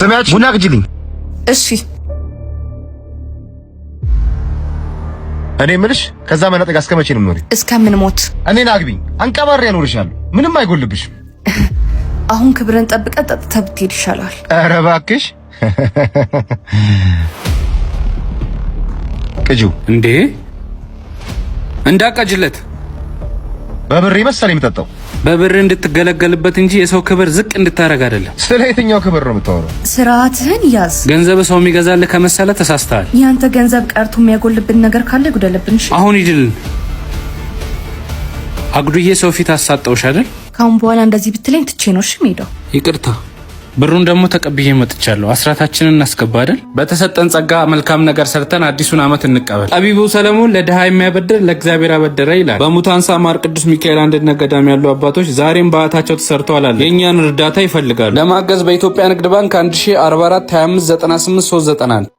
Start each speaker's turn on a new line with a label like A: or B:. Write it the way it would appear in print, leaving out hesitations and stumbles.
A: ስሚያች ቡና ቅጅልኝ።
B: እሺ
A: እኔ ምልሽ ከዛ መነጠቅ እስከመቼ ነው የምኖሪው?
B: እስከምንሞት።
A: እኔን አግቢኝ፣ አንቀባሪ ያኖርሻለሁ፣ ምንም አይጎልብሽም።
B: አሁን ክብርን ጠብቀህ ጠጥተህ ብትሄድ ይሻላል።
A: ኧረ እባክሽ ቅጂው
C: እንዴ እንዳቃጅለት
A: በብሬ መሰለኝ የምጠጣው።
C: በብር እንድትገለገልበት እንጂ የሰው ክብር ዝቅ እንድታረግ አይደለም።
A: ስለ የትኛው ክብር ነው የምታወራው?
B: ስርዓትህን ያዝ።
C: ገንዘብ ሰው የሚገዛልህ ከመሰለ ተሳስተሃል።
B: ያንተ ገንዘብ ቀርቶ የሚያጎልብን ነገር ካለ ይጉደልብን። እሺ
C: አሁን ይድልን። አግዱዬ ሰው ፊት አሳጣውሽ አይደል?
B: ካሁን በኋላ እንደዚህ ብትለኝ ትቼ ነው እሺ የምሄደው።
C: ይቅርታ። ብሩን ደግሞ ተቀብዬ መጥቻለሁ። አስራታችንን እናስገባ አይደል? በተሰጠን ጸጋ መልካም ነገር ሰርተን አዲሱን ዓመት እንቀበል። ጠቢቡ ሰለሞን ለድሃ የሚያበድር ለእግዚአብሔር አበደረ ይላል። በሙታንሳ ማር ቅዱስ ሚካኤል አንድነት ገዳም ያሉ አባቶች ዛሬም በዓታቸው ተሰርተዋል አለ። የእኛን እርዳታ ይፈልጋሉ። ለማገዝ በኢትዮጵያ ንግድ ባንክ 1044 25 98 391